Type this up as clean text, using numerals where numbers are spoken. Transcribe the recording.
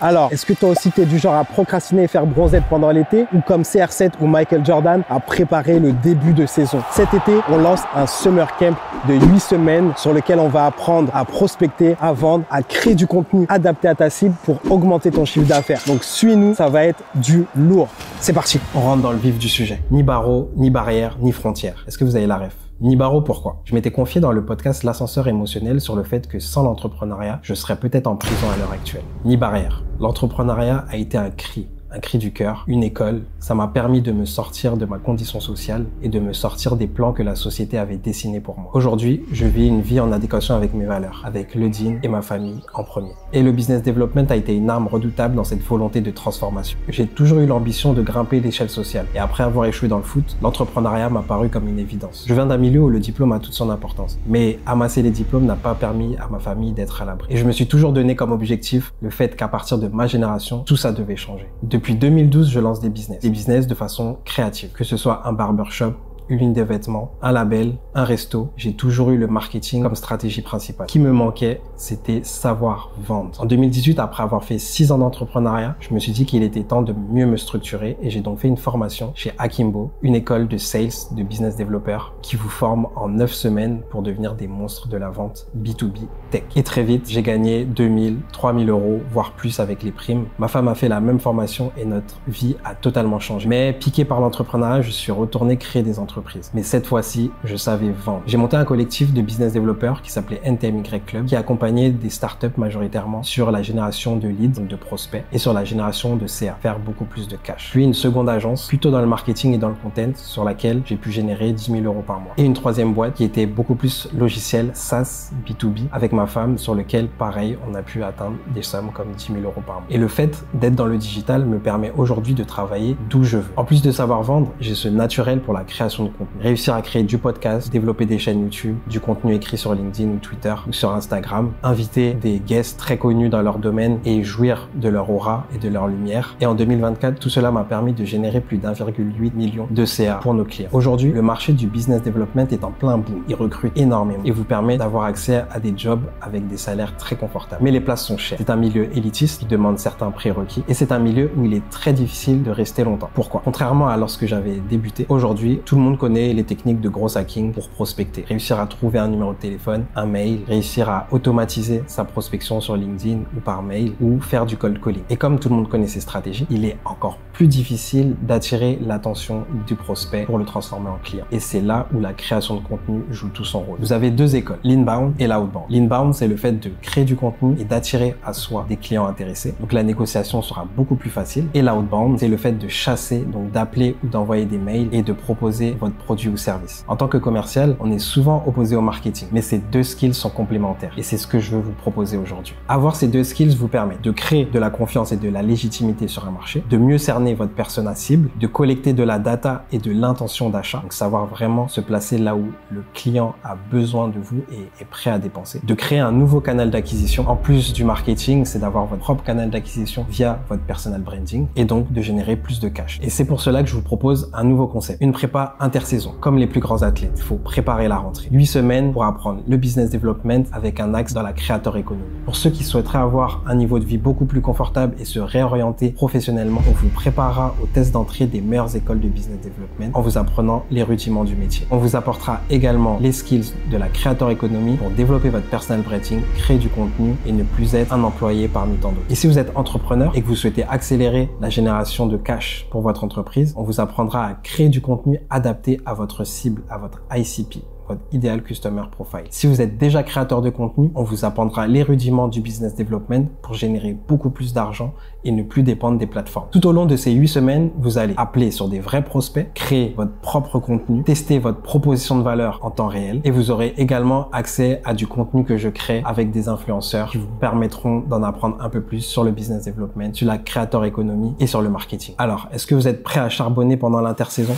Alors, est-ce que toi aussi t'es du genre à procrastiner et faire bronzette pendant l'été, ou comme CR7 ou Michael Jordan à préparer le début de saison? Cet été, on lance un summer camp de 8 semaines sur lequel on va apprendre à prospecter, à vendre, à créer du contenu adapté à ta cible pour augmenter ton chiffre d'affaires. Donc suis-nous, ça va être du lourd. C'est parti. On rentre dans le vif du sujet. Ni barreaux, ni barrières, ni frontières. Est-ce que vous avez la ref? Ni barreaux, pourquoi? Je m'étais confié dans le podcast L'Ascenseur émotionnel sur le fait que sans l'entrepreneuriat, je serais peut-être en prison à l'heure actuelle. Ni barrière. L'entrepreneuriat a été un cri du cœur, une école. Ça m'a permis de me sortir de ma condition sociale et de me sortir des plans que la société avait dessinés pour moi. Aujourd'hui, je vis une vie en adéquation avec mes valeurs, avec le dîn et ma famille en premier. Et le business development a été une arme redoutable dans cette volonté de transformation. J'ai toujours eu l'ambition de grimper l'échelle sociale. Et après avoir échoué dans le foot, l'entrepreneuriat m'a paru comme une évidence. Je viens d'un milieu où le diplôme a toute son importance. Mais amasser les diplômes n'a pas permis à ma famille d'être à l'abri. Et je me suis toujours donné comme objectif le fait qu'à partir de ma génération, tout ça devait changer. Depuis 2012, je lance des business de façon créative, que ce soit un barbershop, une ligne de vêtements, un label, un resto. J'ai toujours eu le marketing comme stratégie principale. Ce qui me manquait, c'était savoir vendre. En 2018, après avoir fait 6 ans d'entrepreneuriat, je me suis dit qu'il était temps de mieux me structurer et j'ai donc fait une formation chez Akimbo, une école de sales, de business développeurs qui vous forme en 9 semaines pour devenir des monstres de la vente B2B tech. Et très vite, j'ai gagné 2000, 3000 euros, voire plus avec les primes. Ma femme a fait la même formation et notre vie a totalement changé. Mais piqué par l'entrepreneuriat, je suis retourné créer des entreprises. Mais cette fois-ci, je savais vendre. J'ai monté un collectif de business développeurs qui s'appelait NTMY Club, qui accompagnait des startups majoritairement sur la génération de leads, donc de prospects, et sur la génération de CA, faire beaucoup plus de cash. Puis une seconde agence, plutôt dans le marketing et dans le content, sur laquelle j'ai pu générer 10 000 euros par mois. Et une troisième boîte qui était beaucoup plus logiciel, SaaS, B2B, avec ma femme, sur lequel, pareil, on a pu atteindre des sommes comme 10 000 euros par mois. Et le fait d'être dans le digital me permet aujourd'hui de travailler d'où je veux. En plus de savoir vendre, j'ai ce naturel pour la création de contenu. Réussir à créer du podcast, développer des chaînes YouTube, du contenu écrit sur LinkedIn ou Twitter ou sur Instagram, inviter des guests très connus dans leur domaine et jouir de leur aura et de leur lumière. Et en 2024, tout cela m'a permis de générer plus d'1,8 million de CA pour nos clients. Aujourd'hui, le marché du business development est en plein boom. Il recrute énormément et vous permet d'avoir accès à des jobs avec des salaires très confortables. Mais les places sont chères. C'est un milieu élitiste qui demande certains prérequis et c'est un milieu où il est très difficile de rester longtemps. Pourquoi? Contrairement à lorsque j'avais débuté, aujourd'hui, tout le monde connaît les techniques de gros hacking pour prospecter. Réussir à trouver un numéro de téléphone, un mail, réussir à automatiser sa prospection sur LinkedIn ou par mail ou faire du cold calling. Et comme tout le monde connaît ces stratégies, il est encore plus difficile d'attirer l'attention du prospect pour le transformer en client. Et c'est là où la création de contenu joue tout son rôle. Vous avez deux écoles, l'inbound et l'outbound. L'inbound, c'est le fait de créer du contenu et d'attirer à soi des clients intéressés. Donc la négociation sera beaucoup plus facile. Et l'outbound, c'est le fait de chasser, donc d'appeler ou d'envoyer des mails et de proposer votre produit ou service. En tant que commercial, on est souvent opposé au marketing, mais ces deux skills sont complémentaires et c'est ce que je veux vous proposer aujourd'hui. Avoir ces deux skills vous permet de créer de la confiance et de la légitimité sur un marché, de mieux cerner votre persona cible, de collecter de la data et de l'intention d'achat, donc savoir vraiment se placer là où le client a besoin de vous et est prêt à dépenser, de créer un nouveau canal d'acquisition. En plus du marketing, c'est d'avoir votre propre canal d'acquisition via votre personal branding et donc de générer plus de cash. Et c'est pour cela que je vous propose un nouveau concept, une prépa intersaison. Comme les plus grands athlètes, il faut préparer la rentrée. 8 semaines pour apprendre le business development avec un axe dans la creator economy. Pour ceux qui souhaiteraient avoir un niveau de vie beaucoup plus confortable et se réorienter professionnellement, on vous préparera au test d'entrée des meilleures écoles de business development en vous apprenant les rudiments du métier. On vous apportera également les skills de la creator economy pour développer votre personal branding, créer du contenu et ne plus être un employé parmi tant d'autres. Et si vous êtes entrepreneur et que vous souhaitez accélérer la génération de cash pour votre entreprise, on vous apprendra à créer du contenu adapté à votre cible, à votre ICP, votre Ideal Customer Profile. Si vous êtes déjà créateur de contenu, on vous apprendra les rudiments du business development pour générer beaucoup plus d'argent et ne plus dépendre des plateformes. Tout au long de ces 8 semaines, vous allez appeler sur des vrais prospects, créer votre propre contenu, tester votre proposition de valeur en temps réel et vous aurez également accès à du contenu que je crée avec des influenceurs qui vous permettront d'en apprendre un peu plus sur le business development, sur la creator economy et sur le marketing. Alors, est-ce que vous êtes prêt à charbonner pendant l'intersaison ?